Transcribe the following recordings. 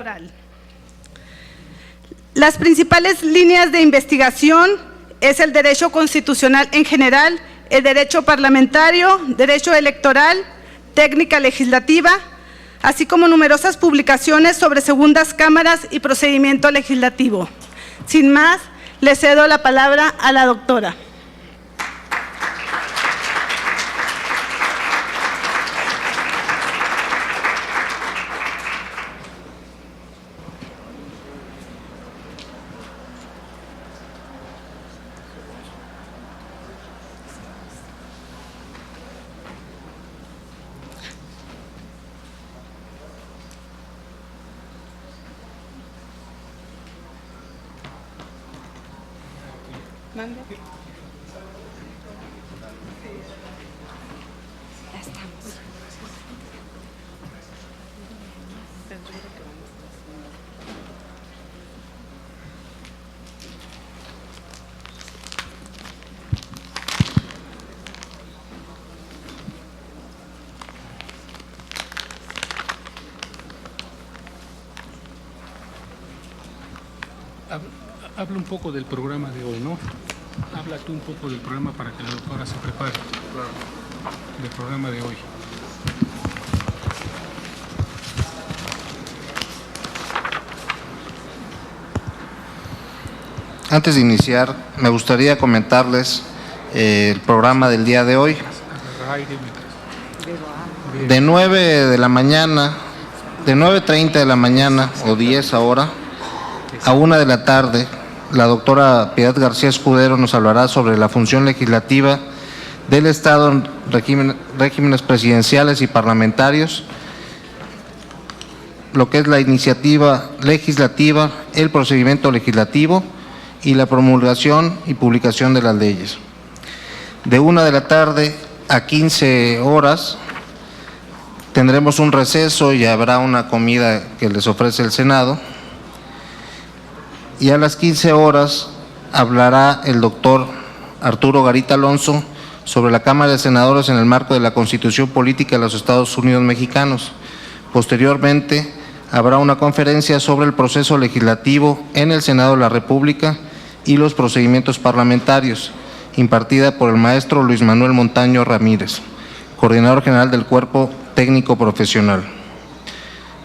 electoral. Las principales líneas de investigación es el derecho constitucional en general, el derecho parlamentario, derecho electoral, técnica legislativa, así como numerosas publicaciones sobre segundas cámaras y procedimiento legislativo. Sin más, le cedo la palabra a la doctora. Ya estamos. Habla un poco del programa de hoy, ¿no? Habla tú un poco del programa para que la doctora se prepare. Claro. Del programa de hoy. Antes de iniciar, me gustaría comentarles el programa del día de hoy. De 9 de la mañana, de 9:30 de la mañana o 10 ahora, a 1 de la tarde, la doctora Piedad García Escudero nos hablará sobre la función legislativa del Estado en regímenes presidenciales y parlamentarios, lo que es la iniciativa legislativa, el procedimiento legislativo y la promulgación y publicación de las leyes. De 1 de la tarde a 15 horas tendremos un receso y habrá una comida que les ofrece el Senado. Y a las 15 horas hablará el doctor Arturo Garita Alonso sobre la Cámara de Senadores en el marco de la Constitución Política de los Estados Unidos Mexicanos. Posteriormente, habrá una conferencia sobre el proceso legislativo en el Senado de la República y los procedimientos parlamentarios, impartida por el maestro Luis Manuel Montaño Ramírez, coordinador general del Cuerpo Técnico Profesional.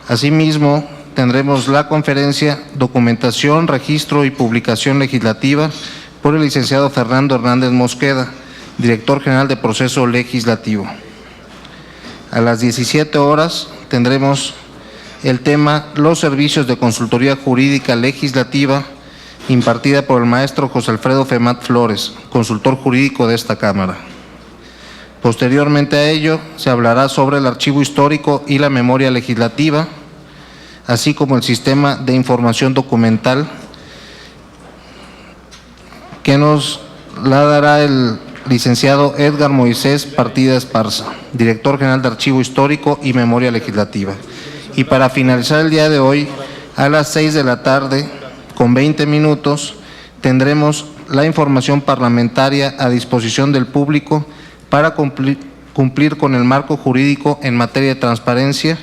Asimismo, tendremos la conferencia Documentación, Registro y Publicación Legislativa por el licenciado Fernando Hernández Mosqueda, director general de Proceso Legislativo. A las 17 horas tendremos el tema Los servicios de consultoría jurídica legislativa, impartida por el maestro José Alfredo Femat Flores, consultor jurídico de esta Cámara. Posteriormente a ello, se hablará sobre el archivo histórico y la memoria legislativa, así como el sistema de información documental, que nos la dará el licenciado Edgar Moisés Partida Esparza, director general de Archivo Histórico y Memoria Legislativa. Y para finalizar el día de hoy, a las 6 de la tarde, con 20 minutos, tendremos la información parlamentaria a disposición del público para cumplir con el marco jurídico en materia de transparencia,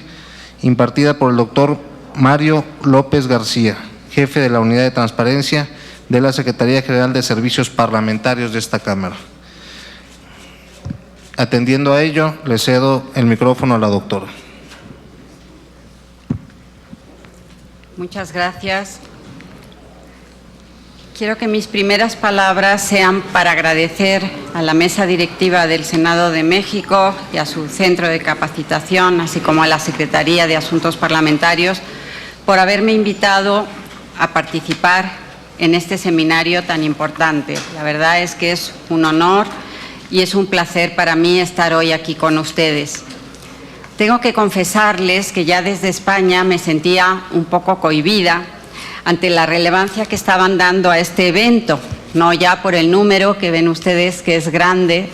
impartida por el doctor Mario López García, jefe de la Unidad de Transparencia de la Secretaría General de Servicios Parlamentarios de esta Cámara. Atendiendo a ello, le cedo el micrófono a la doctora. Muchas gracias. Quiero que mis primeras palabras sean para agradecer a la mesa directiva del Senado de México y a su centro de capacitación, así como a la Secretaría de Asuntos Parlamentarios, por haberme invitado a participar en este seminario tan importante. La verdad es que es un honor y es un placer para mí estar hoy aquí con ustedes. Tengo que confesarles que ya desde España me sentía un poco cohibida ante la relevancia que estaban dando a este evento, no ya por el número que ven ustedes que es grande,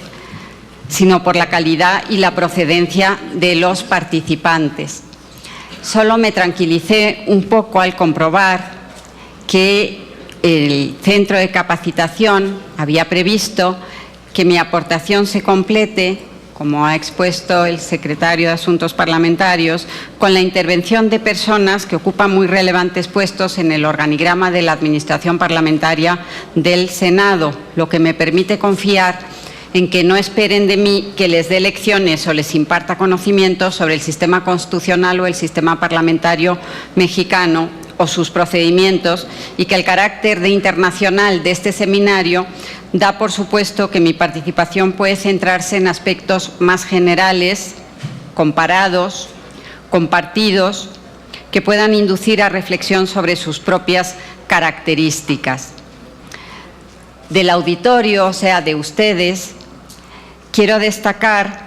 sino por la calidad y la procedencia de los participantes. Solo me tranquilicé un poco al comprobar que el centro de capacitación había previsto que mi aportación se complete como ha expuesto el secretario de Asuntos Parlamentarios, con la intervención de personas que ocupan muy relevantes puestos en el organigrama de la Administración Parlamentaria del Senado, lo que me permite confiar en que no esperen de mí que les dé lecciones o les imparta conocimientos sobre el sistema constitucional o el sistema parlamentario mexicano o sus procedimientos, y que el carácter de internacional de este seminario da por supuesto que mi participación puede centrarse en aspectos más generales, comparados, compartidos, que puedan inducir a reflexión sobre sus propias características. Del auditorio, o sea, de ustedes, quiero destacar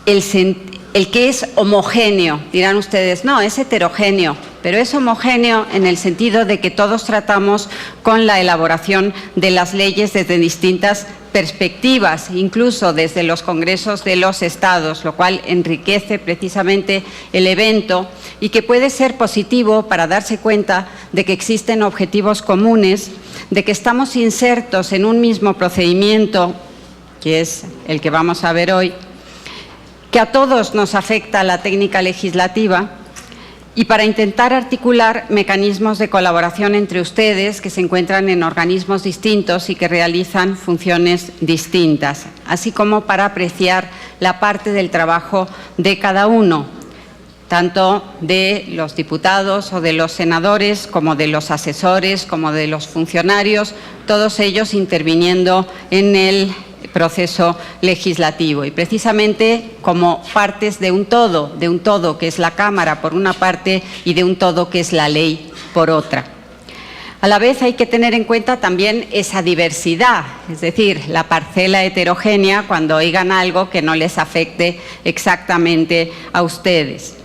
el que es homogéneo. Dirán ustedes, no, es heterogéneo, pero es homogéneo en el sentido de que todos tratamos con la elaboración de las leyes desde distintas perspectivas, incluso desde los congresos de los estados, lo cual enriquece precisamente el evento y que puede ser positivo para darse cuenta de que existen objetivos comunes, de que estamos insertos en un mismo procedimiento, que es el que vamos a ver hoy, que a todos nos afecta la técnica legislativa, y para intentar articular mecanismos de colaboración entre ustedes que se encuentran en organismos distintos y que realizan funciones distintas, así como para apreciar la parte del trabajo de cada uno, tanto de los diputados o de los senadores, como de los asesores, como de los funcionarios, todos ellos interviniendo en el proceso legislativo, y precisamente como partes de un todo que es la Cámara por una parte y de un todo que es la ley por otra. A la vez hay que tener en cuenta también esa diversidad, es decir, la parcela heterogénea cuando oigan algo que no les afecte exactamente a ustedes.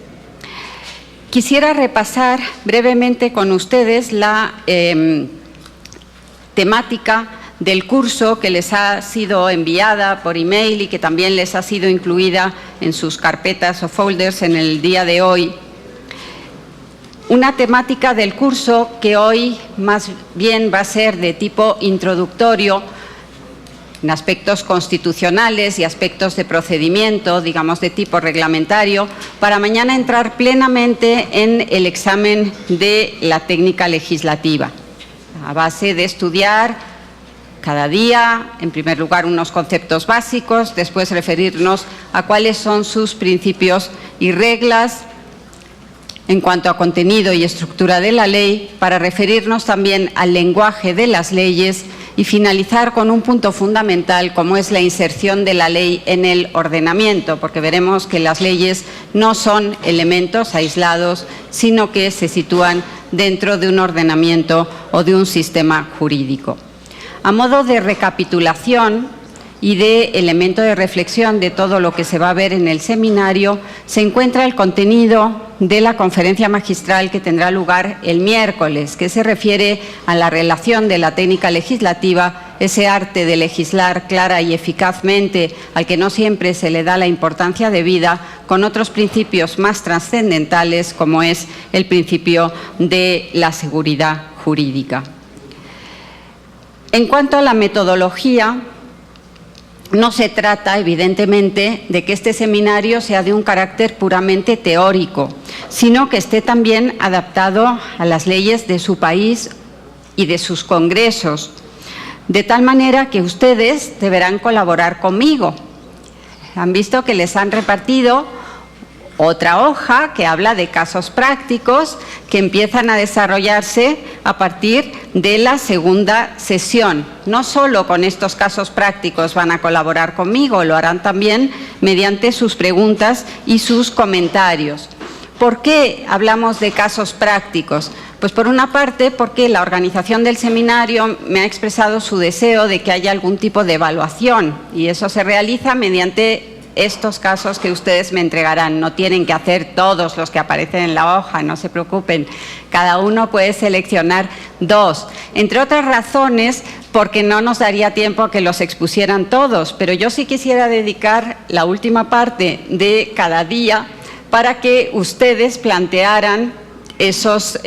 Quisiera repasar brevemente con ustedes la temática del curso que les ha sido enviada por email y que también les ha sido incluida en sus carpetas o folders en el día de hoy. Una temática del curso que hoy más bien va a ser de tipo introductorio en aspectos constitucionales y aspectos de procedimiento, digamos de tipo reglamentario, para mañana entrar plenamente en el examen de la técnica legislativa, a base de estudiar cada día, en primer lugar, unos conceptos básicos, después referirnos a cuáles son sus principios y reglas en cuanto a contenido y estructura de la ley, para referirnos también al lenguaje de las leyes y finalizar con un punto fundamental como es la inserción de la ley en el ordenamiento, porque veremos que las leyes no son elementos aislados, sino que se sitúan dentro de un ordenamiento o de un sistema jurídico. A modo de recapitulación y de elemento de reflexión de todo lo que se va a ver en el seminario, se encuentra el contenido de la conferencia magistral que tendrá lugar el miércoles, que se refiere a la relación de la técnica legislativa, ese arte de legislar clara y eficazmente, al que no siempre se le da la importancia debida, con otros principios más trascendentales, como es el principio de la seguridad jurídica. En cuanto a la metodología, no se trata, evidentemente, de que este seminario sea de un carácter puramente teórico, sino que esté también adaptado a las leyes de su país y de sus congresos, de tal manera que ustedes deberán colaborar conmigo. Han visto que les han repartido otra hoja que habla de casos prácticos que empiezan a desarrollarse a partir de la segunda sesión. No solo con estos casos prácticos van a colaborar conmigo, lo harán también mediante sus preguntas y sus comentarios. ¿Por qué hablamos de casos prácticos? Pues por una parte porque la organización del seminario me ha expresado su deseo de que haya algún tipo de evaluación, y eso se realiza mediante estos casos que ustedes me entregarán. No tienen que hacer todos los que aparecen en la hoja, no se preocupen. Cada uno puede seleccionar 2, entre otras razones porque no nos daría tiempo a que los expusieran todos, pero yo sí quisiera dedicar la última parte de cada día para que ustedes plantearan esos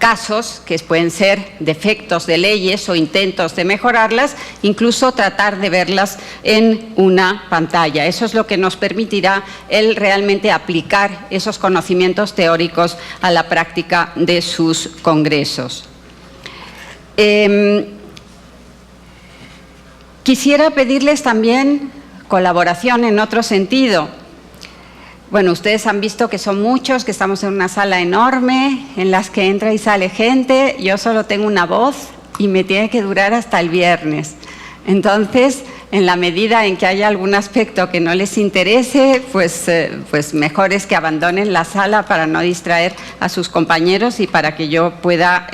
casos que pueden ser defectos de leyes o intentos de mejorarlas, incluso tratar de verlas en una pantalla. Eso es lo que nos permitirá el realmente aplicar esos conocimientos teóricos a la práctica de sus congresos. Quisiera pedirles también colaboración en otro sentido. Bueno, ustedes han visto que son muchos, que estamos en una sala enorme, en las que entra y sale gente. Yo solo tengo una voz y me tiene que durar hasta el viernes. Entonces, en la medida en que haya algún aspecto que no les interese, pues mejor es que abandonen la sala para no distraer a sus compañeros y para que yo pueda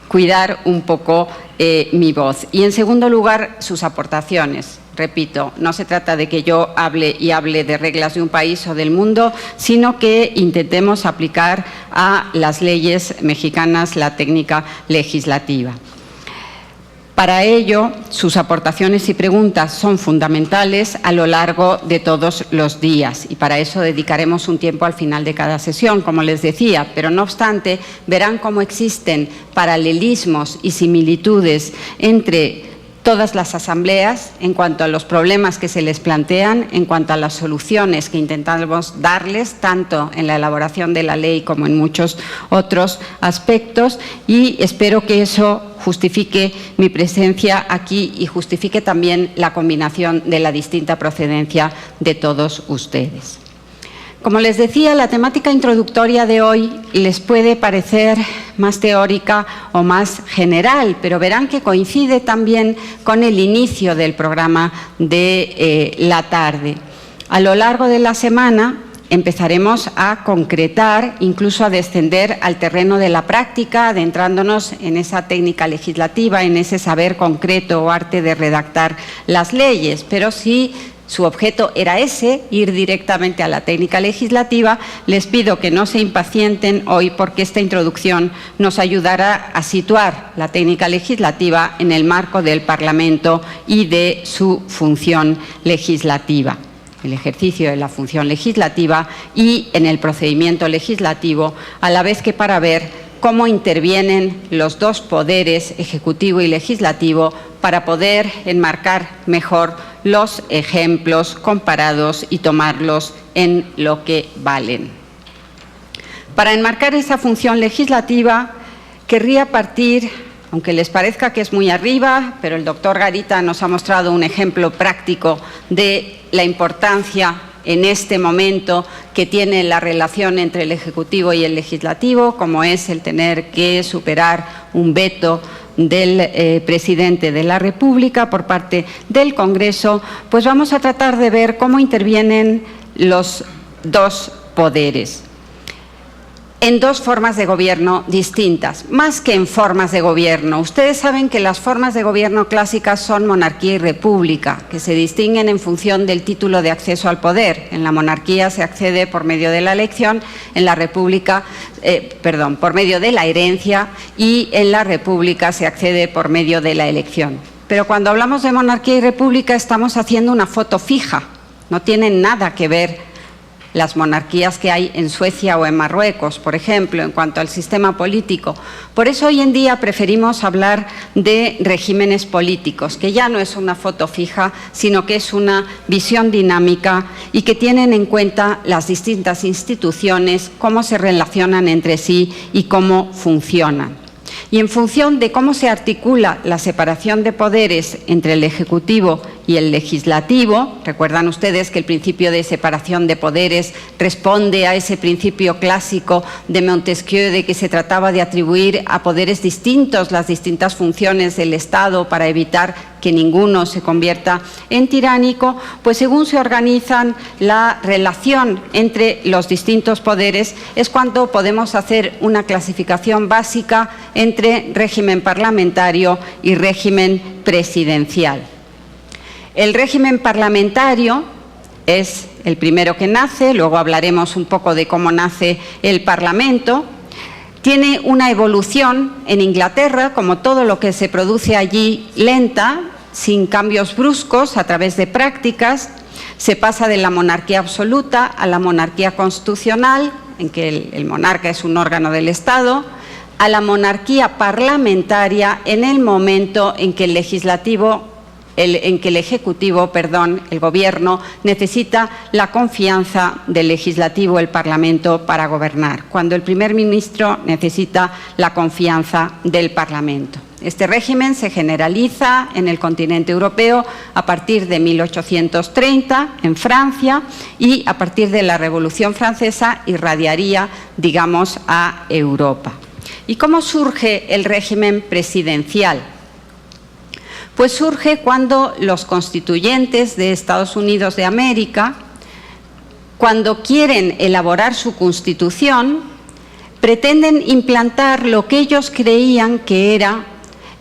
cuidar un poco mi voz. Y en segundo lugar, sus aportaciones. Repito, no se trata de que yo hable de reglas de un país o del mundo, sino que intentemos aplicar a las leyes mexicanas la técnica legislativa. Para ello, sus aportaciones y preguntas son fundamentales a lo largo de todos los días y para eso dedicaremos un tiempo al final de cada sesión, como les decía, pero no obstante, verán cómo existen paralelismos y similitudes entre todas las asambleas en cuanto a los problemas que se les plantean, en cuanto a las soluciones que intentamos darles, tanto en la elaboración de la ley como en muchos otros aspectos, y espero que eso justifique mi presencia aquí y justifique también la combinación de la distinta procedencia de todos ustedes. Como les decía, la temática introductoria de hoy les puede parecer más teórica o más general, pero verán que coincide también con el inicio del programa de la tarde. A lo largo de la semana empezaremos a concretar, incluso a descender al terreno de la práctica, adentrándonos en esa técnica legislativa, en ese saber concreto o arte de redactar las leyes, pero sí su objeto era ese, ir directamente a la técnica legislativa. Les pido que no se impacienten hoy porque esta introducción nos ayudará a situar la técnica legislativa en el marco del Parlamento y de su función legislativa, el ejercicio de la función legislativa y en el procedimiento legislativo, a la vez que para ver cómo intervienen los dos poderes, ejecutivo y legislativo, para poder enmarcar mejor los ejemplos comparados y tomarlos en lo que valen. Para enmarcar esa función legislativa, querría partir, aunque les parezca que es muy arriba, pero el doctor Garita nos ha mostrado un ejemplo práctico de la importancia en este momento que tiene la relación entre el Ejecutivo y el Legislativo, como es el tener que superar un veto del presidente de la República por parte del Congreso, pues vamos a tratar de ver cómo intervienen los dos poderes en dos formas de gobierno distintas, más que en formas de gobierno. Ustedes saben que las formas de gobierno clásicas son monarquía y república, que se distinguen en función del título de acceso al poder. En la monarquía se accede por medio de la elección, en la república, por medio de la herencia, y en la república se accede por medio de la elección. Pero cuando hablamos de monarquía y república estamos haciendo una foto fija, no tienen nada que ver las monarquías que hay en Suecia o en Marruecos, por ejemplo, en cuanto al sistema político. Por eso hoy en día preferimos hablar de regímenes políticos, que ya no es una foto fija, sino que es una visión dinámica y que tienen en cuenta las distintas instituciones, cómo se relacionan entre sí y cómo funcionan. Y en función de cómo se articula la separación de poderes entre el Ejecutivo y el Legislativo, recuerdan ustedes que el principio de separación de poderes responde a ese principio clásico de Montesquieu de que se trataba de atribuir a poderes distintos las distintas funciones del Estado para evitar que ninguno se convierta en tiránico, pues según se organizan la relación entre los distintos poderes es cuando podemos hacer una clasificación básica entre régimen parlamentario y régimen presidencial. El régimen parlamentario es el primero que nace, luego hablaremos un poco de cómo nace el Parlamento. Tiene una evolución en Inglaterra, como todo lo que se produce allí, lenta, sin cambios bruscos, a través de prácticas. Se pasa de la monarquía absoluta a la monarquía constitucional, en que el monarca es un órgano del Estado. a la monarquía parlamentaria en el momento en que el Ejecutivo, el Gobierno, necesita la confianza del Legislativo, el Parlamento, para gobernar, cuando el primer ministro necesita la confianza del Parlamento. Este régimen se generaliza en el continente europeo a partir de 1830 en Francia y a partir de la Revolución Francesa irradiaría, digamos, a Europa. ¿Y cómo surge el régimen presidencial? Pues surge cuando los constituyentes de Estados Unidos de América, cuando quieren elaborar su constitución, pretenden implantar lo que ellos creían que era,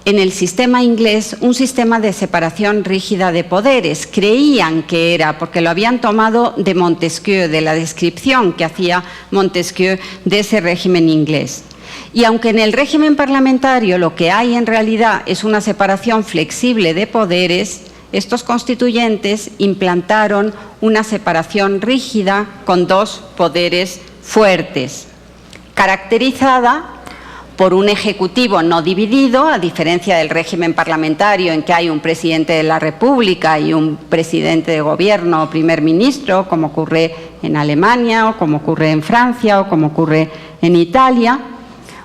en el sistema inglés, un sistema de separación rígida de poderes. Creían que era, porque lo habían tomado de Montesquieu, de la descripción que hacía Montesquieu de ese régimen inglés. Y aunque en el régimen parlamentario lo que hay en realidad es una separación flexible de poderes, estos constituyentes implantaron una separación rígida con dos poderes fuertes, caracterizada por un ejecutivo no dividido, a diferencia del régimen parlamentario en que hay un presidente de la República y un presidente de gobierno o primer ministro, como ocurre en Alemania o como ocurre en Francia o como ocurre en Italia.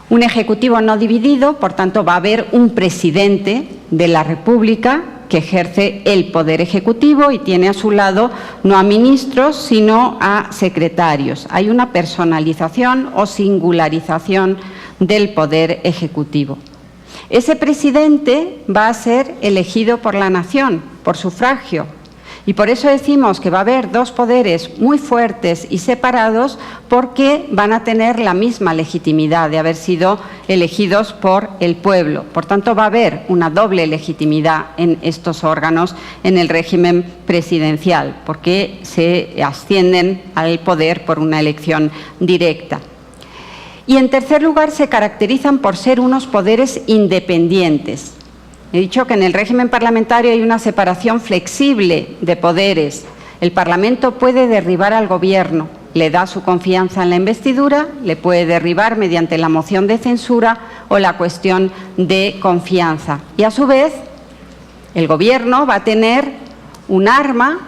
Un ejecutivo no dividido, por tanto, va a haber un presidente de la República que ejerce el poder ejecutivo y tiene a su lado no a ministros, sino a secretarios. Hay una personalización o singularización del poder ejecutivo. Ese presidente va a ser elegido por la nación, por sufragio. Y por eso decimos que va a haber dos poderes muy fuertes y separados, porque van a tener la misma legitimidad de haber sido elegidos por el pueblo. Por tanto, va a haber una doble legitimidad en estos órganos en el régimen presidencial, porque se ascienden al poder por una elección directa. Y en tercer lugar, se caracterizan por ser unos poderes independientes. He dicho que en el régimen parlamentario hay una separación flexible de poderes. El Parlamento puede derribar al Gobierno, le da su confianza en la investidura, le puede derribar mediante la moción de censura o la cuestión de confianza. Y a su vez, el Gobierno va a tener un arma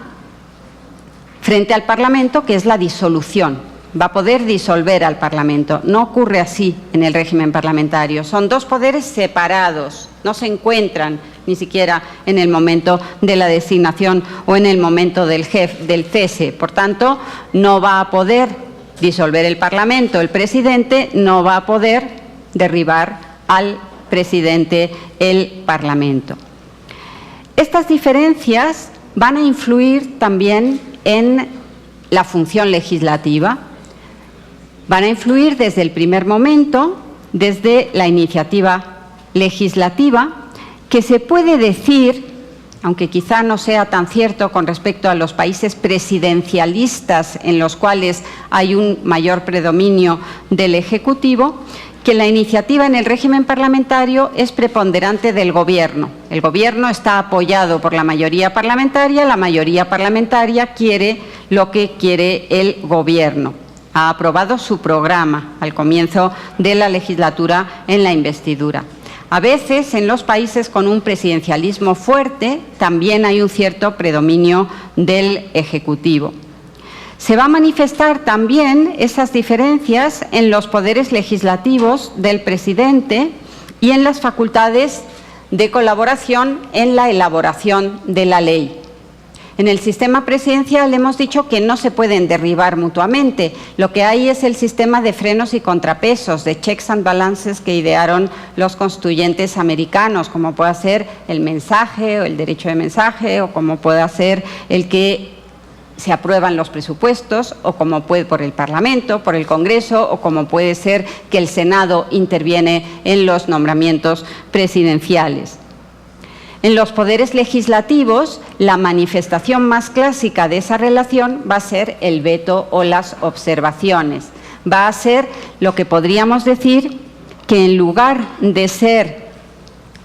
frente al Parlamento, que es la disolución. Va a poder disolver al Parlamento. No ocurre así en el régimen parlamentario. Son dos poderes separados, no se encuentran ni siquiera en el momento de la designación o en el momento del cese. Por tanto, no va a poder disolver el Parlamento. El presidente no va a poder derribar al presidente el Parlamento. Estas diferencias van a influir también en la función legislativa. Van a influir desde el primer momento, desde la iniciativa legislativa, que se puede decir, aunque quizá no sea tan cierto con respecto a los países presidencialistas en los cuales hay un mayor predominio del Ejecutivo, que la iniciativa en el régimen parlamentario es preponderante del Gobierno. El Gobierno está apoyado por la mayoría parlamentaria quiere lo que quiere el Gobierno. Ha aprobado su programa al comienzo de la legislatura en la investidura. A veces, en los países con un presidencialismo fuerte, también hay un cierto predominio del Ejecutivo. Se va a manifestar también esas diferencias en los poderes legislativos del presidente y en las facultades de colaboración en la elaboración de la ley. En el sistema presidencial hemos dicho que no se pueden derribar mutuamente. Lo que hay es el sistema de frenos y contrapesos, de checks and balances que idearon los constituyentes americanos, como puede ser el mensaje o el derecho de mensaje, o como puede ser el que se aprueban los presupuestos, o como puede por el Parlamento, por el Congreso, o como puede ser que el Senado interviene en los nombramientos presidenciales. En los poderes legislativos, la manifestación más clásica de esa relación va a ser el veto o las observaciones. Va a ser lo que podríamos decir que, en lugar de ser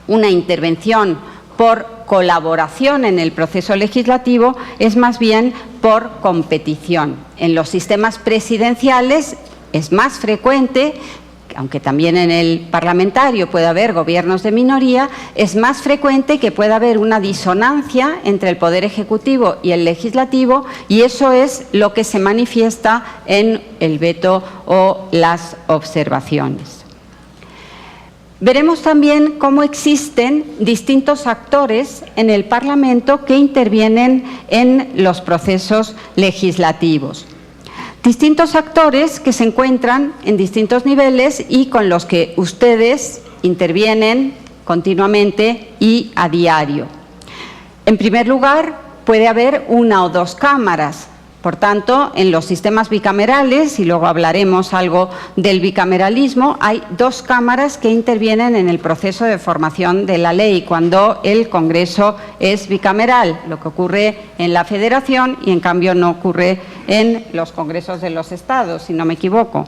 una intervención por colaboración en el proceso legislativo, es más bien por competición. En los sistemas presidenciales es más frecuente aunque también en el parlamentario puede haber gobiernos de minoría, es más frecuente que pueda haber una disonancia entre el Poder Ejecutivo y el Legislativo, y eso es lo que se manifiesta en el veto o las observaciones. Veremos también cómo existen distintos actores en el Parlamento que intervienen en los procesos legislativos. Distintos actores que se encuentran en distintos niveles y con los que ustedes intervienen continuamente y a diario. En primer lugar, puede haber una o dos cámaras. Por tanto, en los sistemas bicamerales, y luego hablaremos algo del bicameralismo, hay dos cámaras que intervienen en el proceso de formación de la ley cuando el Congreso es bicameral, lo que ocurre en la Federación y en cambio no ocurre en los congresos de los estados, si no me equivoco.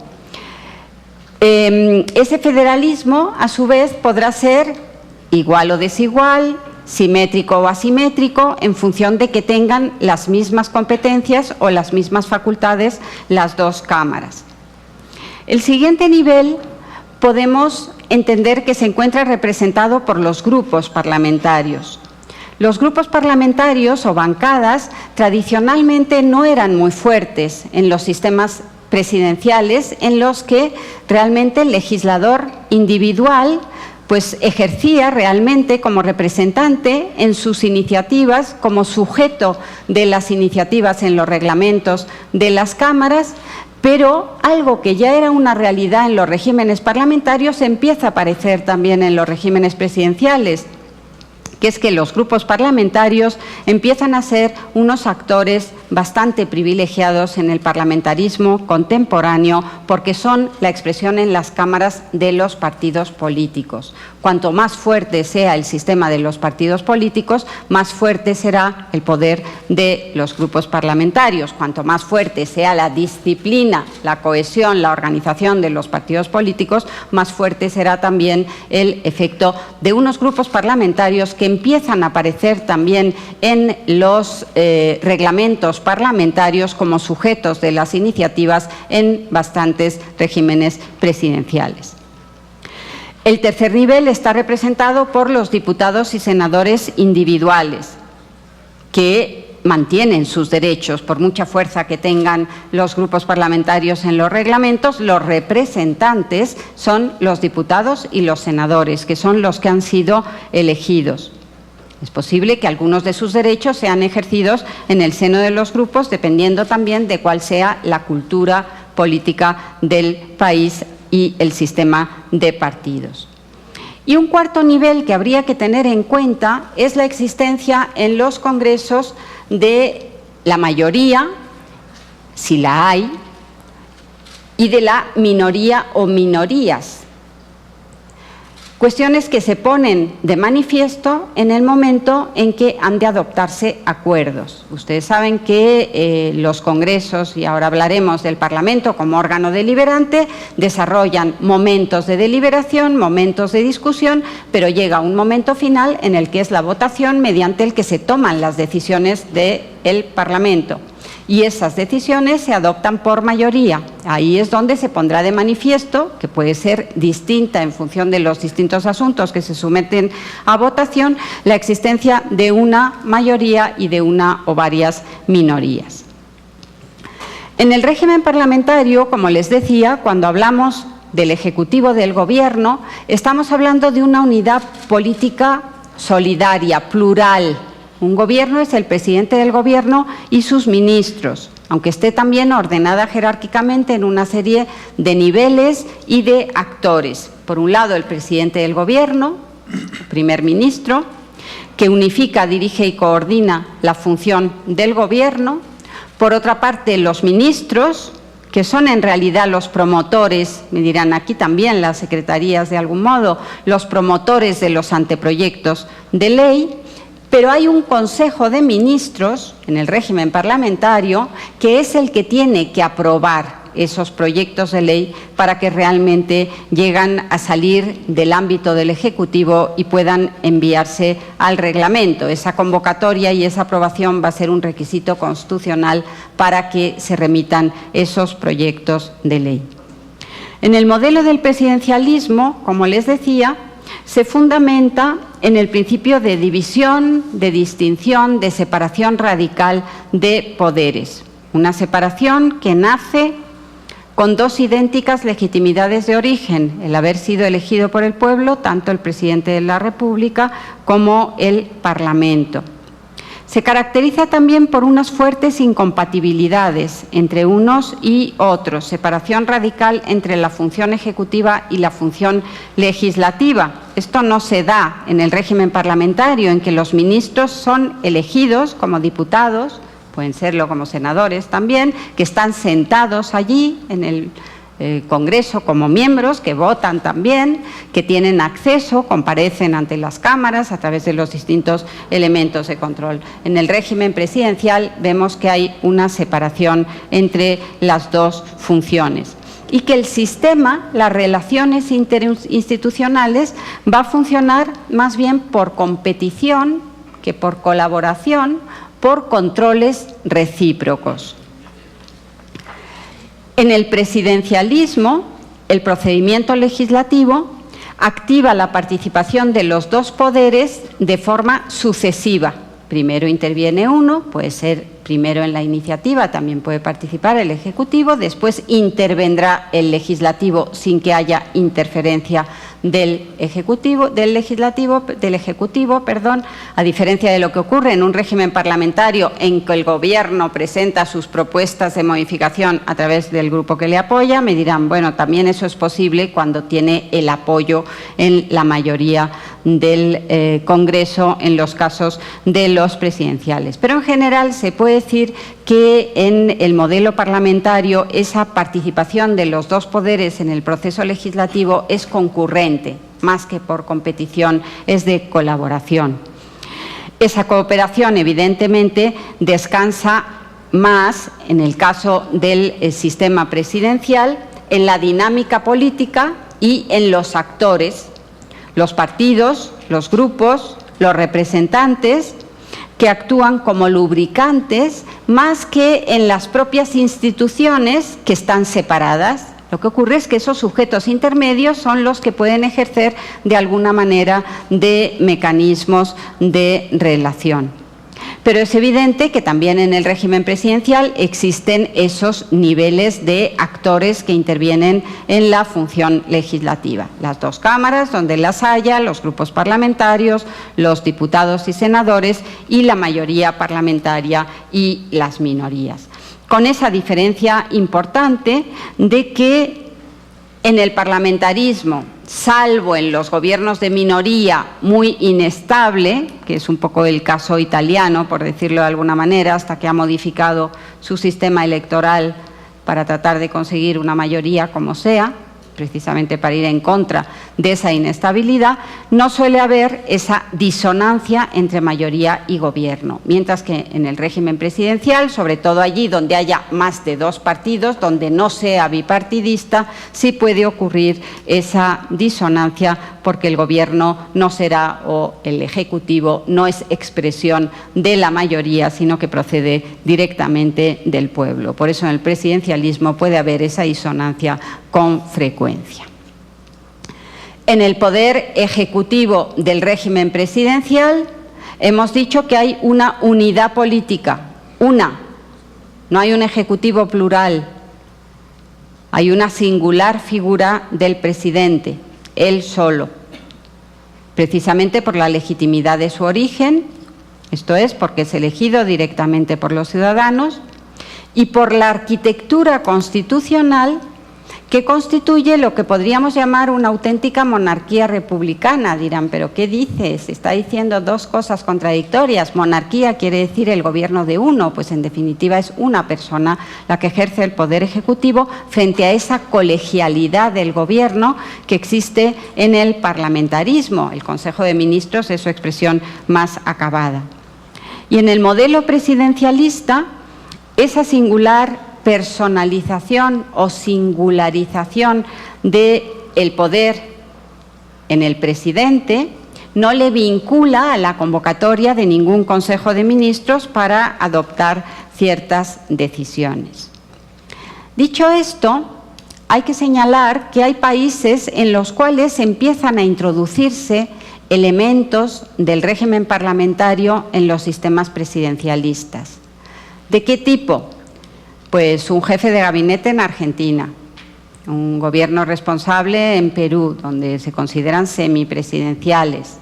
Ese federalismo, a su vez, podrá ser igual o desigual, simétrico o asimétrico, en función de que tengan las mismas competencias o las mismas facultades las dos cámaras. El siguiente nivel podemos entender que se encuentra representado por los grupos parlamentarios. Los grupos parlamentarios o bancadas tradicionalmente no eran muy fuertes en los sistemas presidenciales en los que realmente el legislador individual pues ejercía realmente como representante en sus iniciativas, como sujeto de las iniciativas en los reglamentos de las cámaras, pero algo que ya era una realidad en los regímenes parlamentarios empieza a aparecer también en los regímenes presidenciales, que es que los grupos parlamentarios empiezan a ser unos actores bastante privilegiados en el parlamentarismo contemporáneo porque son la expresión en las cámaras de los partidos políticos. Cuanto más fuerte sea el sistema de los partidos políticos, más fuerte será el poder de los grupos parlamentarios. Cuanto más fuerte sea la disciplina, la cohesión, la organización de los partidos políticos, más fuerte será también el efecto de unos grupos parlamentarios que empiezan a aparecer también en los reglamentos parlamentarios como sujetos de las iniciativas en bastantes regímenes presidenciales. El tercer nivel está representado por los diputados y senadores individuales, que mantienen sus derechos por mucha fuerza que tengan los grupos parlamentarios en los reglamentos. Los representantes son los diputados y los senadores, que son los que han sido elegidos. Es posible que algunos de sus derechos sean ejercidos en el seno de los grupos, dependiendo también de cuál sea la cultura política del país y el sistema de partidos. Y un cuarto nivel que habría que tener en cuenta es la existencia en los congresos de la mayoría, si la hay, y de la minoría o minorías. Cuestiones que se ponen de manifiesto en el momento en que han de adoptarse acuerdos. Ustedes saben que los congresos, y ahora hablaremos del Parlamento como órgano deliberante, desarrollan momentos de deliberación, momentos de discusión, pero llega un momento final en el que es la votación mediante el que se toman las decisiones del Parlamento. Y esas decisiones se adoptan por mayoría. Ahí es donde se pondrá de manifiesto, que puede ser distinta en función de los distintos asuntos que se someten a votación, la existencia de una mayoría y de una o varias minorías. En el régimen parlamentario, como les decía, cuando hablamos del Ejecutivo del Gobierno, estamos hablando de una unidad política solidaria, plural. Un gobierno es el presidente del gobierno y sus ministros, aunque esté también ordenada jerárquicamente en una serie de niveles y de actores. Por un lado, el presidente del gobierno, el primer ministro, que unifica, dirige y coordina la función del gobierno. Por otra parte, los ministros, que son en realidad los promotores, me dirán aquí también las secretarías de algún modo, los promotores de los anteproyectos de ley. Pero hay un Consejo de Ministros en el régimen parlamentario que es el que tiene que aprobar esos proyectos de ley para que realmente lleguen a salir del ámbito del Ejecutivo y puedan enviarse al reglamento. Esa convocatoria y esa aprobación va a ser un requisito constitucional para que se remitan esos proyectos de ley. En el modelo del presidencialismo, como les decía, se fundamenta en el principio de división, de distinción, de separación radical de poderes. Una separación que nace con dos idénticas legitimidades de origen, el haber sido elegido por el pueblo, tanto el presidente de la República como el Parlamento. Se caracteriza también por unas fuertes incompatibilidades entre unos y otros, separación radical entre la función ejecutiva y la función legislativa. Esto no se da en el régimen parlamentario, en que los ministros son elegidos como diputados, pueden serlo como senadores también, que están sentados allí en el Congreso como miembros, que votan también, que tienen acceso, comparecen ante las cámaras a través de los distintos elementos de control. En el régimen presidencial vemos que hay una separación entre las dos funciones y que el sistema, las relaciones interinstitucionales, va a funcionar más bien por competición que por colaboración, por controles recíprocos. En el presidencialismo, el procedimiento legislativo activa la participación de los dos poderes de forma sucesiva. Primero interviene uno, puede ser primero en la iniciativa, también puede participar el Ejecutivo, después intervendrá el Legislativo sin que haya interferencia del Ejecutivo, a diferencia de lo que ocurre en un régimen parlamentario en que el Gobierno presenta sus propuestas de modificación a través del grupo que le apoya. Me dirán, bueno, también eso es posible cuando tiene el apoyo en la mayoría del Congreso en los casos de los presidenciales. Pero en general se puede decir que en el modelo parlamentario esa participación de los dos poderes en el proceso legislativo es concurrente, más que por competición, es de colaboración. Esa cooperación, evidentemente, descansa más, en el caso del sistema presidencial, en la dinámica política y en los actores, los partidos, los grupos, los representantes, que actúan como lubricantes más que en las propias instituciones que están separadas. Lo que ocurre es que esos sujetos intermedios son los que pueden ejercer de alguna manera de mecanismos de relación. Pero es evidente que también en el régimen presidencial existen esos niveles de actores que intervienen en la función legislativa. Las dos cámaras, donde las haya, los grupos parlamentarios, los diputados y senadores y la mayoría parlamentaria y las minorías. Con esa diferencia importante de que en el parlamentarismo, salvo en los gobiernos de minoría muy inestable, que es un poco el caso italiano, por decirlo de alguna manera, hasta que ha modificado su sistema electoral para tratar de conseguir una mayoría como sea, precisamente para ir en contra de esa inestabilidad, no suele haber esa disonancia entre mayoría y gobierno, mientras que en el régimen presidencial, sobre todo allí donde haya más de dos partidos, donde no sea bipartidista, sí puede ocurrir esa disonancia porque el gobierno no será, o el ejecutivo no es expresión de la mayoría, sino que procede directamente del pueblo. Por eso en el presidencialismo puede haber esa disonancia con frecuencia. En el poder ejecutivo del régimen presidencial hemos dicho que hay una unidad política, no hay un ejecutivo plural, hay una singular figura del presidente, él solo, precisamente por la legitimidad de su origen, esto es, porque es elegido directamente por los ciudadanos, y por la arquitectura constitucional que constituye lo que podríamos llamar una auténtica monarquía republicana. Dirán, ¿pero qué dices? Está diciendo dos cosas contradictorias. Monarquía quiere decir el gobierno de uno, pues en definitiva es una persona la que ejerce el poder ejecutivo frente a esa colegialidad del gobierno que existe en el parlamentarismo. El Consejo de Ministros es su expresión más acabada. Y en el modelo presidencialista, esa singular personalización o singularización del poder en el presidente no le vincula a la convocatoria de ningún Consejo de Ministros para adoptar ciertas decisiones. Dicho esto, hay que señalar que hay países en los cuales empiezan a introducirse elementos del régimen parlamentario en los sistemas presidencialistas. ¿De qué tipo? Pues un jefe de gabinete en Argentina, un gobierno responsable en Perú, donde se consideran semipresidenciales,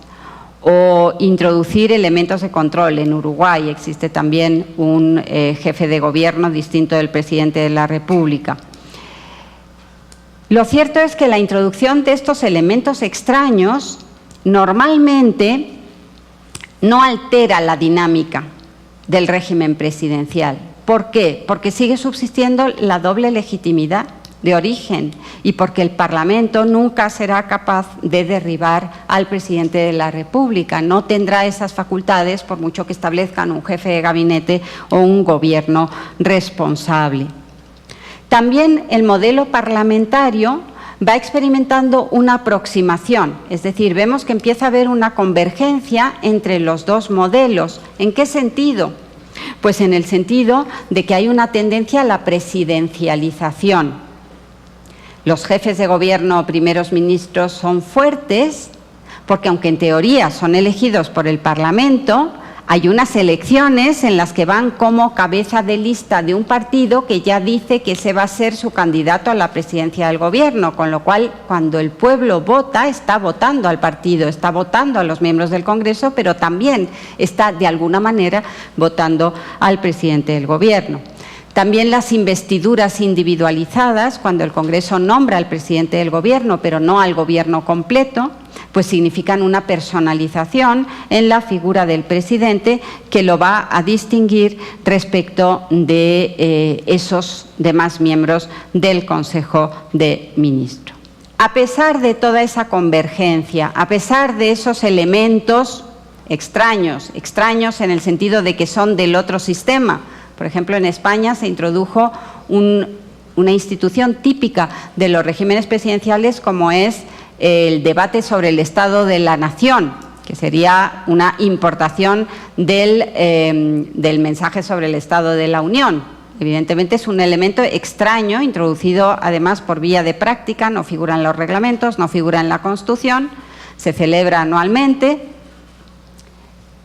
o introducir elementos de control. En Uruguay existe también un jefe de gobierno distinto del presidente de la República. Lo cierto es que la introducción de estos elementos extraños normalmente no altera la dinámica del régimen presidencial. ¿Por qué? Porque sigue subsistiendo la doble legitimidad de origen y porque el Parlamento nunca será capaz de derribar al presidente de la República. No tendrá esas facultades por mucho que establezcan un jefe de gabinete o un gobierno responsable. También el modelo parlamentario va experimentando una aproximación, es decir, vemos que empieza a haber una convergencia entre los dos modelos. ¿En qué sentido? Pues en el sentido de que hay una tendencia a la presidencialización. Los jefes de gobierno o primeros ministros son fuertes porque, aunque en teoría son elegidos por el Parlamento, hay unas elecciones en las que van como cabeza de lista de un partido que ya dice que ese va a ser su candidato a la presidencia del gobierno, con lo cual, cuando el pueblo vota, está votando al partido, está votando a los miembros del Congreso, pero también está, de alguna manera, votando al presidente del gobierno. También las investiduras individualizadas, cuando el Congreso nombra al presidente del Gobierno, pero no al Gobierno completo, pues significan una personalización en la figura del presidente que lo va a distinguir respecto de esos demás miembros del Consejo de Ministros. A pesar de toda esa convergencia, a pesar de esos elementos extraños en el sentido de que son del otro sistema. Por ejemplo, en España se introdujo una institución típica de los regímenes presidenciales como es el debate sobre el Estado de la Nación, que sería una importación del mensaje sobre el Estado de la Unión. Evidentemente es un elemento extraño, introducido además por vía de práctica, no figura en los reglamentos, no figura en la Constitución, se celebra anualmente,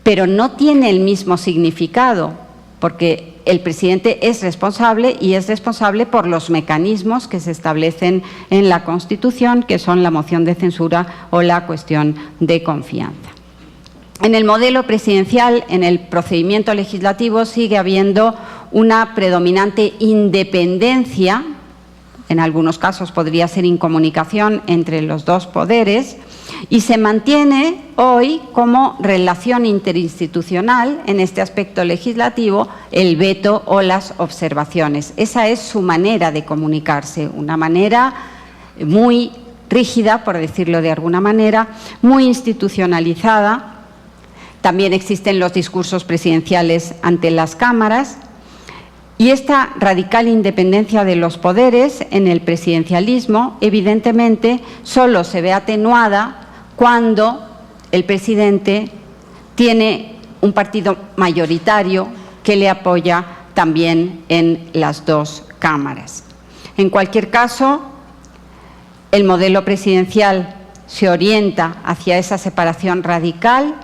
pero no tiene el mismo significado, porque el presidente es responsable y es responsable por los mecanismos que se establecen en la Constitución, que son la moción de censura o la cuestión de confianza. En el modelo presidencial, en el procedimiento legislativo, sigue habiendo una predominante independencia, en algunos casos podría ser incomunicación entre los dos poderes, y se mantiene hoy como relación interinstitucional, en este aspecto legislativo, el veto o las observaciones. Esa es su manera de comunicarse, una manera muy rígida, por decirlo de alguna manera, muy institucionalizada. También existen los discursos presidenciales ante las cámaras. Y esta radical independencia de los poderes en el presidencialismo, evidentemente, solo se ve atenuada cuando el presidente tiene un partido mayoritario que le apoya también en las dos cámaras. En cualquier caso, el modelo presidencial se orienta hacia esa separación radical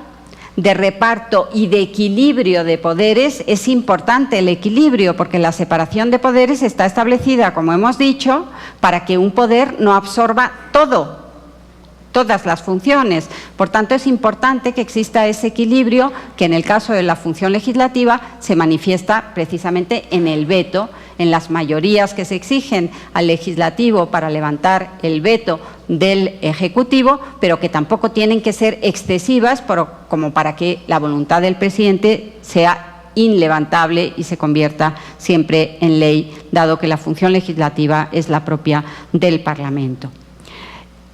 de reparto y de equilibrio de poderes. Es importante el equilibrio porque la separación de poderes está establecida, como hemos dicho, para que un poder no absorba todas las funciones. Por tanto, es importante que exista ese equilibrio que en el caso de la función legislativa se manifiesta precisamente en el veto, en las mayorías que se exigen al legislativo para levantar el veto del Ejecutivo, pero que tampoco tienen que ser excesivas como para que la voluntad del presidente sea inlevantable y se convierta siempre en ley, dado que la función legislativa es la propia del Parlamento.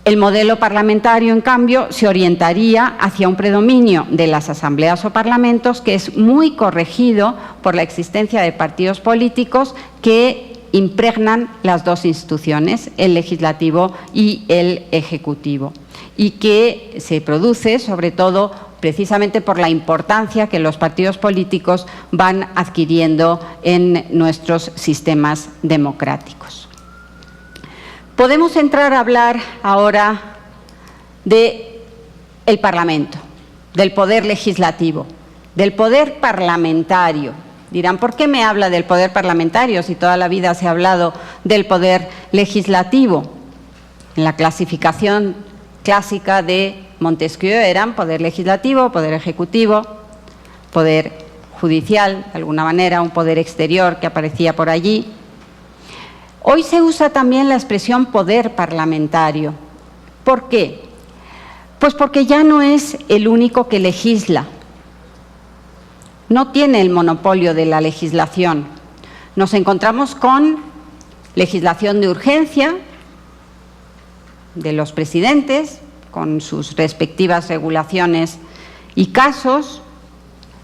El modelo parlamentario, en cambio, se orientaría hacia un predominio de las asambleas o parlamentos que es muy corregido por la existencia de partidos políticos que impregnan las dos instituciones, el legislativo y el ejecutivo, y que se produce sobre todo precisamente por la importancia que los partidos políticos van adquiriendo en nuestros sistemas democráticos. Podemos entrar a hablar ahora del Parlamento, del poder legislativo, del poder parlamentario. Dirán, ¿por qué me habla del poder parlamentario si toda la vida se ha hablado del poder legislativo? En la clasificación clásica de Montesquieu eran poder legislativo, poder ejecutivo, poder judicial, de alguna manera, un poder exterior que aparecía por allí. Hoy se usa también la expresión poder parlamentario. ¿Por qué? Pues porque ya no es el único que legisla. No tiene el monopolio de la legislación. Nos encontramos con legislación de urgencia de los presidentes, con sus respectivas regulaciones y casos,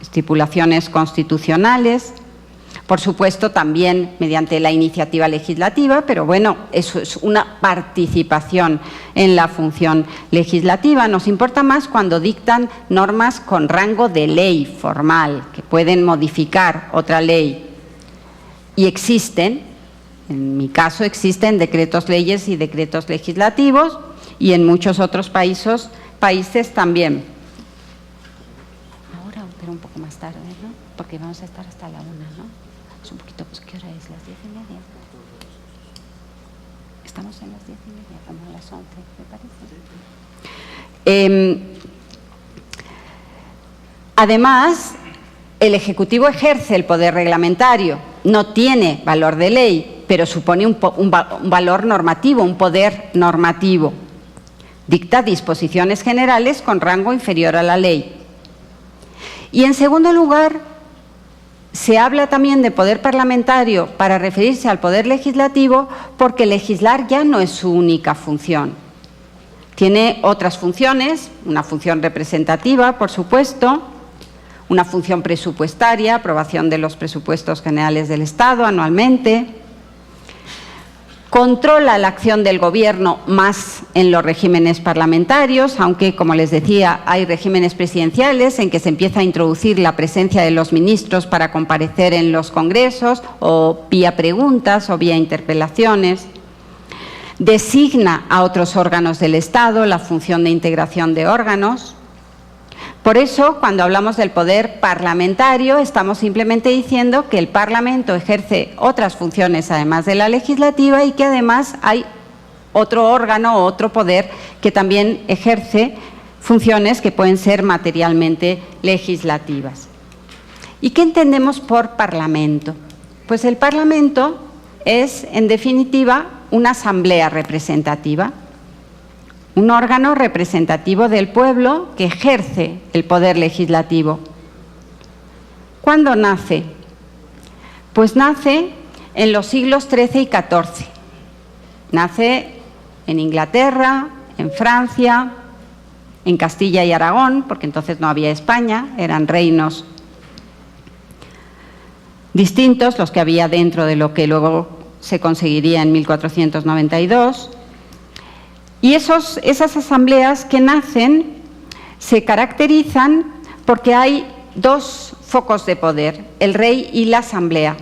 estipulaciones constitucionales, por supuesto también mediante la iniciativa legislativa, pero bueno, eso es una participación en la función legislativa. Nos importa más cuando dictan normas con rango de ley formal, que pueden modificar otra ley. Y existen, en mi caso existen decretos leyes y decretos legislativos, y en muchos otros países también. Ahora, pero un poco más tarde, ¿no? Porque vamos a estar hasta la 1, ¿no? Es un poquito, pues, ¿qué hora es? ¿Las 10:30? Estamos en las 10:30, como a las 11, me parece. Además, el Ejecutivo ejerce el poder reglamentario, no tiene valor de ley, pero supone un valor normativo, un poder normativo. Dicta disposiciones generales con rango inferior a la ley. Y en segundo lugar, se habla también de poder parlamentario para referirse al poder legislativo porque legislar ya no es su única función. Tiene otras funciones, una función representativa, por supuesto, una función presupuestaria, aprobación de los presupuestos generales del Estado anualmente. Controla la acción del Gobierno más en los regímenes parlamentarios, aunque, como les decía, hay regímenes presidenciales en que se empieza a introducir la presencia de los ministros para comparecer en los congresos o vía preguntas o vía interpelaciones. Designa a otros órganos del Estado, la función de integración de órganos. Por eso, cuando hablamos del poder parlamentario, estamos simplemente diciendo que el Parlamento ejerce otras funciones además de la legislativa y que además hay otro órgano o otro poder que también ejerce funciones que pueden ser materialmente legislativas. ¿Y qué entendemos por Parlamento? Pues el Parlamento es, en definitiva, una asamblea representativa. Un órgano representativo del pueblo que ejerce el poder legislativo. ¿Cuándo nace? Pues nace en los siglos XIII y XIV. Nace en Inglaterra, en Francia, en Castilla y Aragón, porque entonces no había España, eran reinos distintos los que había dentro de lo que luego se conseguiría en 1492. Y esas asambleas que nacen se caracterizan porque hay dos focos de poder, el rey y la asamblea.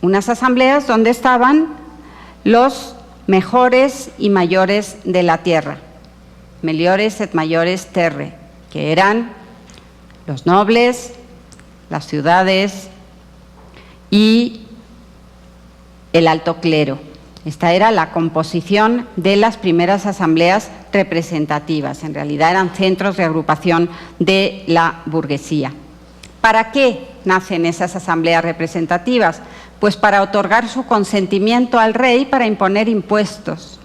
Unas asambleas donde estaban los mejores y mayores de la tierra, meliores et maiores terre, que eran los nobles, las ciudades y el alto clero. Esta era la composición de las primeras asambleas representativas. En realidad eran centros de agrupación de la burguesía. ¿Para qué nacen esas asambleas representativas? Pues para otorgar su consentimiento al rey para imponer impuestos.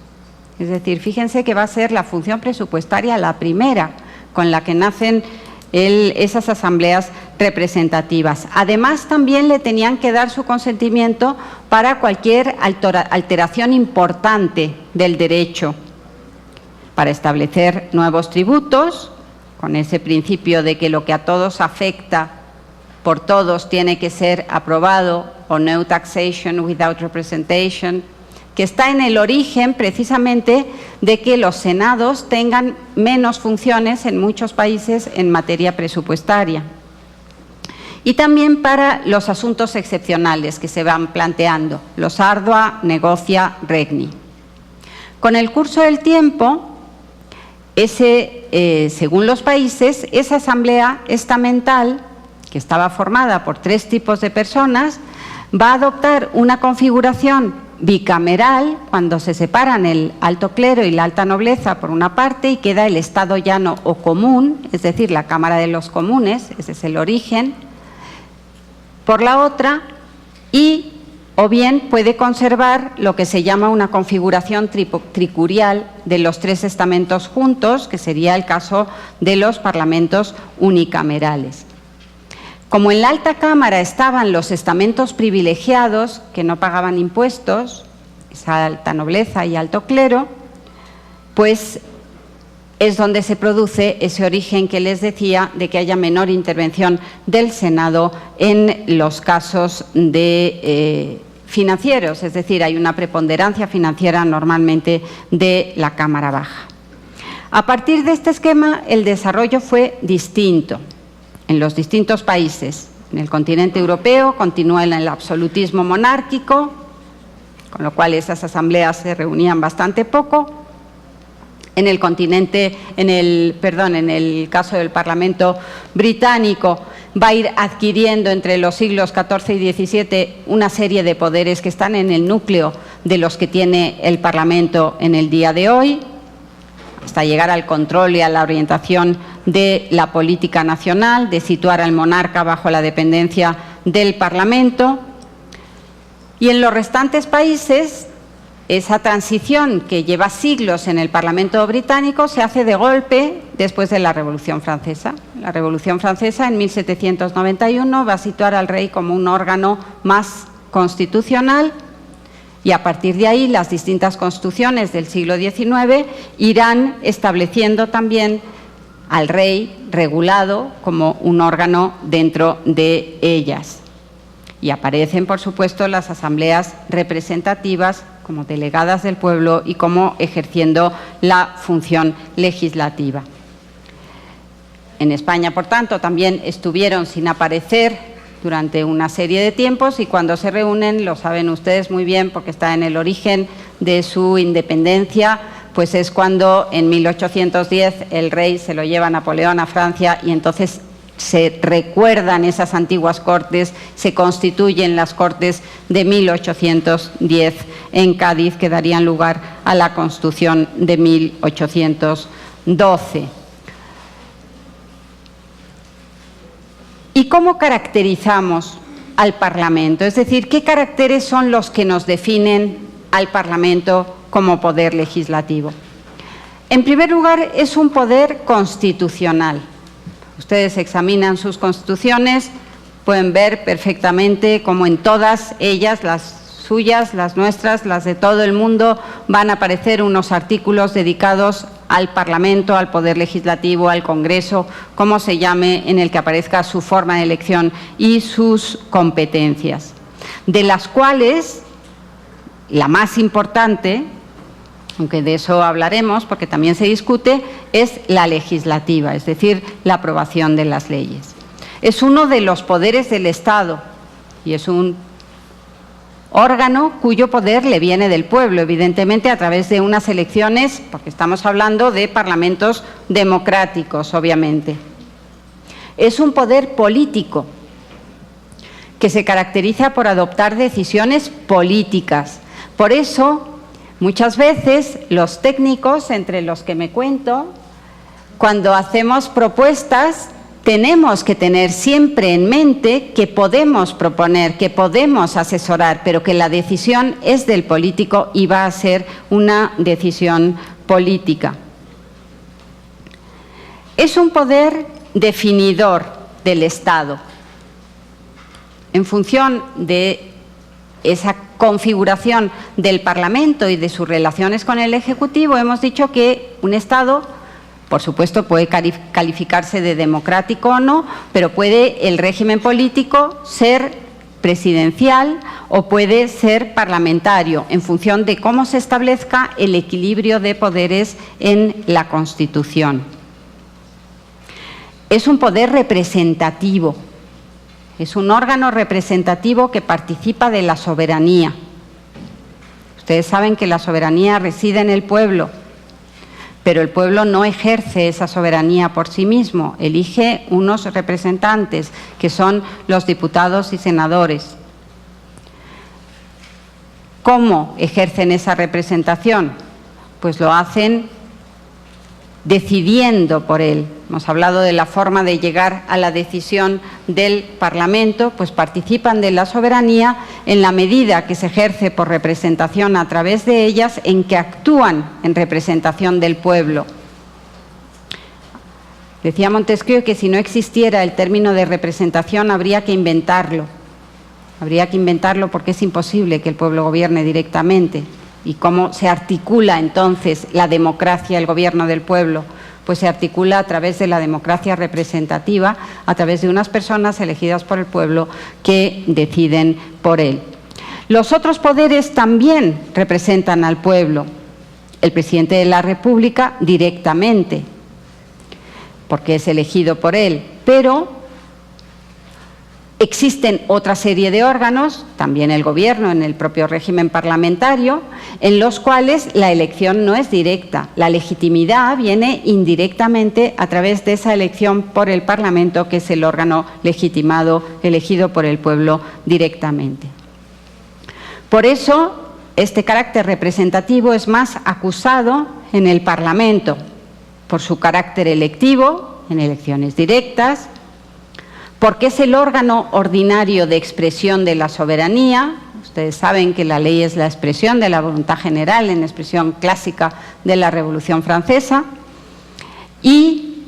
Es decir, fíjense que va a ser la función presupuestaria la primera con la que nacen esas asambleas representativas. Además, también le tenían que dar su consentimiento para cualquier alteración importante del derecho, para establecer nuevos tributos, con ese principio de que lo que a todos afecta por todos tiene que ser aprobado, o no taxation without representation, que está en el origen precisamente de que los senados tengan menos funciones en muchos países en materia presupuestaria. Y también para los asuntos excepcionales que se van planteando, los ardua negotia regni. Con el curso del tiempo, según los países, esa asamblea estamental, que estaba formada por 3 tipos de personas, va a adoptar una configuración bicameral cuando se separan el alto clero y la alta nobleza por una parte y queda el Estado llano o común, es decir, la Cámara de los Comunes, ese es el origen, por la otra, o bien puede conservar lo que se llama una configuración tricurial de los 3 estamentos juntos, que sería el caso de los parlamentos unicamerales. Como en la alta cámara estaban los estamentos privilegiados que no pagaban impuestos, esa alta nobleza y alto clero, pues es donde se produce ese origen que les decía de que haya menor intervención del Senado en los casos de financieros, es decir, hay una preponderancia financiera normalmente de la Cámara Baja. A partir de este esquema, el desarrollo fue distinto en los distintos países. En el continente europeo continúa el absolutismo monárquico, con lo cual esas asambleas se reunían bastante poco. En el caso del Parlamento británico, va a ir adquiriendo entre los siglos XIV y XVII una serie de poderes que están en el núcleo de los que tiene el Parlamento en el día de hoy, hasta llegar al control y a la orientación de la política nacional, de situar al monarca bajo la dependencia del Parlamento. Y en los restantes países, esa transición que lleva siglos en el Parlamento británico se hace de golpe después de la Revolución Francesa. La Revolución Francesa, en 1791, va a situar al rey como un órgano más constitucional, y a partir de ahí las distintas constituciones del siglo XIX irán estableciendo también al rey regulado como un órgano dentro de ellas. Y aparecen, por supuesto, las asambleas representativas como delegadas del pueblo y como ejerciendo la función legislativa. En España, por tanto, también estuvieron sin aparecer durante una serie de tiempos, y cuando se reúnen, lo saben ustedes muy bien porque está en el origen de su independencia, pues es cuando en 1810 el rey se lo lleva a Napoleón a Francia y entonces se recuerdan esas antiguas cortes, se constituyen las cortes de 1810 en Cádiz, que darían lugar a la Constitución de 1812. ¿Y cómo caracterizamos al Parlamento? Es decir, ¿qué caracteres son los que nos definen al Parlamento como poder legislativo? En primer lugar, es un poder constitucional. Ustedes examinan sus constituciones, pueden ver perfectamente cómo en todas ellas, las suyas, las nuestras, las de todo el mundo, van a aparecer unos artículos dedicados al Parlamento, al Poder Legislativo, al Congreso, como se llame, en el que aparezca su forma de elección y sus competencias, de las cuales la más importante, aunque de eso hablaremos porque también se discute, es la legislativa, es decir, la aprobación de las leyes. Es uno de los poderes del Estado y es un órgano cuyo poder le viene del pueblo, evidentemente a través de unas elecciones, porque estamos hablando de parlamentos democráticos, obviamente. Es un poder político que se caracteriza por adoptar decisiones políticas. Por eso, muchas veces los técnicos, entre los que me cuento, cuando hacemos propuestas, tenemos que tener siempre en mente que podemos proponer, que podemos asesorar, pero que la decisión es del político y va a ser una decisión política. Es un poder definidor del Estado. En función de esa configuración del Parlamento y de sus relaciones con el Ejecutivo, hemos dicho que un Estado, por supuesto, puede calificarse de democrático o no, pero puede el régimen político ser presidencial o puede ser parlamentario, en función de cómo se establezca el equilibrio de poderes en la Constitución. Es un poder representativo, es un órgano representativo que participa de la soberanía. Ustedes saben que la soberanía reside en el pueblo, pero el pueblo no ejerce esa soberanía por sí mismo, elige unos representantes, que son los diputados y senadores. ¿Cómo ejercen esa representación? Pues lo hacen decidiendo por él. Hemos hablado de la forma de llegar a la decisión del Parlamento, pues participan de la soberanía en la medida que se ejerce por representación a través de ellas, en que actúan en representación del pueblo. Decía Montesquieu que si no existiera el término de representación habría que inventarlo. Habría que inventarlo porque es imposible que el pueblo gobierne directamente. ¿Y cómo se articula entonces la democracia, el gobierno del pueblo? Pues se articula a través de la democracia representativa, a través de unas personas elegidas por el pueblo que deciden por él. Los otros poderes también representan al pueblo. El presidente de la República directamente, porque es elegido por él, pero existen otra serie de órganos, también el Gobierno en el propio régimen parlamentario, en los cuales la elección no es directa. La legitimidad viene indirectamente a través de esa elección por el Parlamento, que es el órgano legitimado, elegido por el pueblo directamente. Por eso, este carácter representativo es más acusado en el Parlamento, por su carácter electivo, en elecciones directas, porque es el órgano ordinario de expresión de la soberanía. Ustedes saben que la ley es la expresión de la voluntad general, en expresión clásica de la Revolución Francesa, y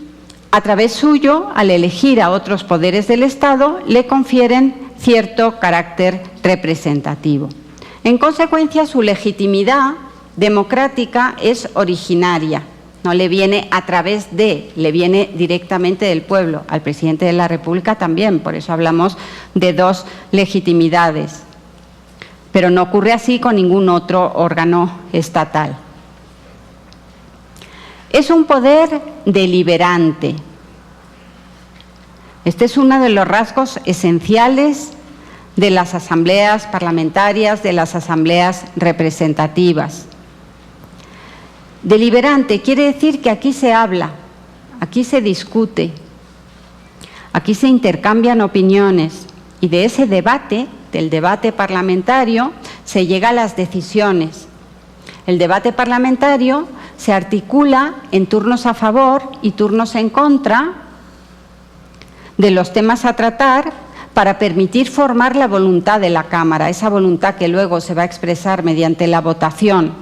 a través suyo, al elegir a otros poderes del Estado, le confieren cierto carácter representativo. En consecuencia, su legitimidad democrática es originaria. No le viene a través de, le viene directamente del pueblo. Al presidente de la República también, por eso hablamos de dos legitimidades. Pero no ocurre así con ningún otro órgano estatal. Es un poder deliberante. Este es uno de los rasgos esenciales de las asambleas parlamentarias, de las asambleas representativas. Deliberante quiere decir que aquí se habla, aquí se discute, aquí se intercambian opiniones y de ese debate, del debate parlamentario, se llega a las decisiones. El debate parlamentario se articula en turnos a favor y turnos en contra de los temas a tratar para permitir formar la voluntad de la Cámara, esa voluntad que luego se va a expresar mediante la votación.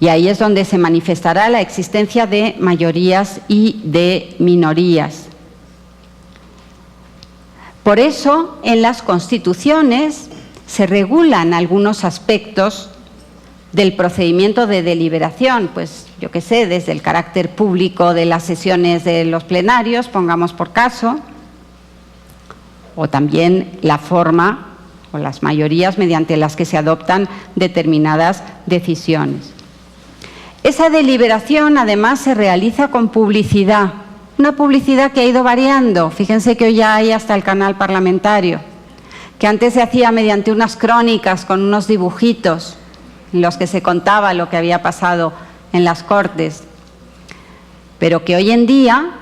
Y ahí es donde se manifestará la existencia de mayorías y de minorías. Por eso, en las constituciones se regulan algunos aspectos del procedimiento de deliberación, pues yo qué sé, desde el carácter público de las sesiones de los plenarios, pongamos por caso, o también la forma o las mayorías mediante las que se adoptan determinadas decisiones. Esa deliberación, además, se realiza con publicidad, una publicidad que ha ido variando. Fíjense que hoy ya hay hasta el canal parlamentario, que antes se hacía mediante unas crónicas con unos dibujitos en los que se contaba lo que había pasado en las Cortes, pero que hoy en día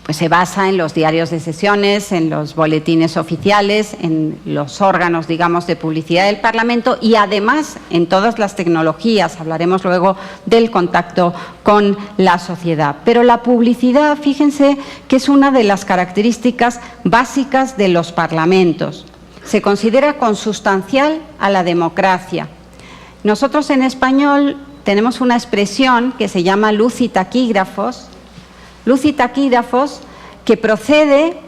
pues se basa en los diarios de sesiones, en los boletines oficiales, en los órganos, digamos, de publicidad del Parlamento y además en todas las tecnologías. Hablaremos luego del contacto con la sociedad. Pero la publicidad, fíjense que es una de las características básicas de los parlamentos. Se considera consustancial a la democracia. Nosotros en español tenemos una expresión que se llama luz y taquígrafos, que procede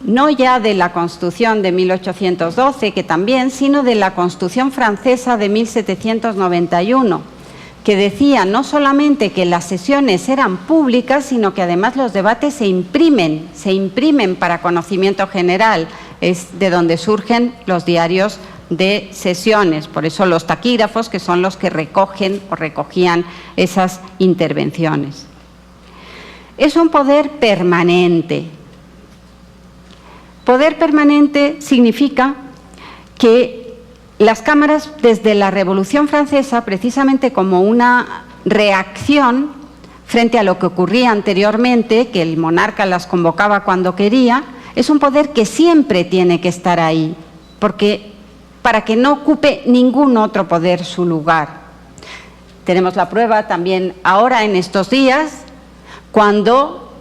no ya de la Constitución de 1812, que también, sino de la Constitución francesa de 1791, que decía no solamente que las sesiones eran públicas, sino que además los debates se imprimen para conocimiento general. Es de donde surgen los diarios de sesiones, por eso los taquígrafos, que son los que recogen o recogían esas intervenciones. Es un poder permanente. Poder permanente significa que las cámaras, desde la Revolución Francesa, precisamente como una reacción frente a lo que ocurría anteriormente, que el monarca las convocaba cuando quería, es un poder que siempre tiene que estar ahí, porque para que no ocupe ningún otro poder su lugar. Tenemos la prueba también ahora en estos días, cuando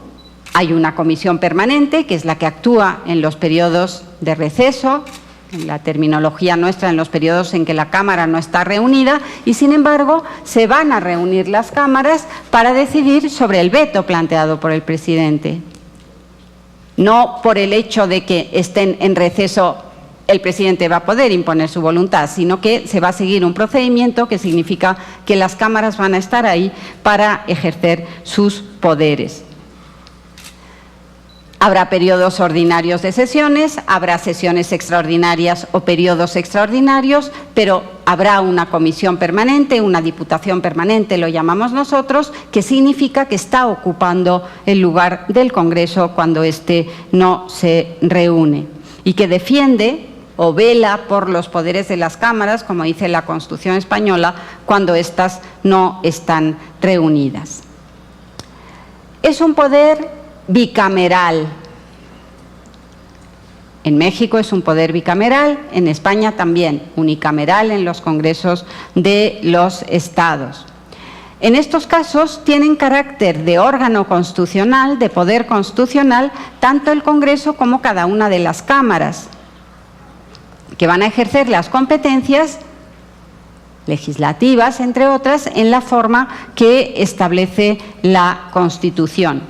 hay una comisión permanente, que es la que actúa en los periodos de receso, en la terminología nuestra, en los periodos en que la Cámara no está reunida, y sin embargo se van a reunir las cámaras para decidir sobre el veto planteado por el presidente. No por el hecho de que estén en receso el presidente va a poder imponer su voluntad, sino que se va a seguir un procedimiento que significa que las cámaras van a estar ahí para ejercer sus poderes. Habrá periodos ordinarios de sesiones, habrá sesiones extraordinarias o periodos extraordinarios, pero habrá una comisión permanente, una diputación permanente, lo llamamos nosotros, que significa que está ocupando el lugar del Congreso cuando éste no se reúne y que defiende o vela por los poderes de las cámaras, como dice la Constitución española, cuando éstas no están reunidas. Es un poder bicameral. En México es un poder bicameral, en España también, unicameral en los congresos de los estados. En estos casos tienen carácter de órgano constitucional, de poder constitucional, tanto el Congreso como cada una de las cámaras, que van a ejercer las competencias legislativas, entre otras, en la forma que establece la Constitución.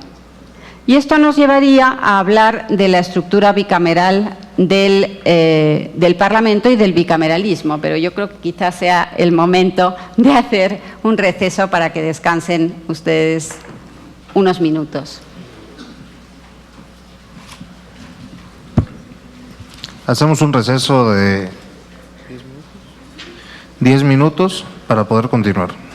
Y esto nos llevaría a hablar de la estructura bicameral del Parlamento y del bicameralismo, pero yo creo que quizás sea el momento de hacer un receso para que descansen ustedes unos minutos. Hacemos un receso de 10 minutos para poder continuar.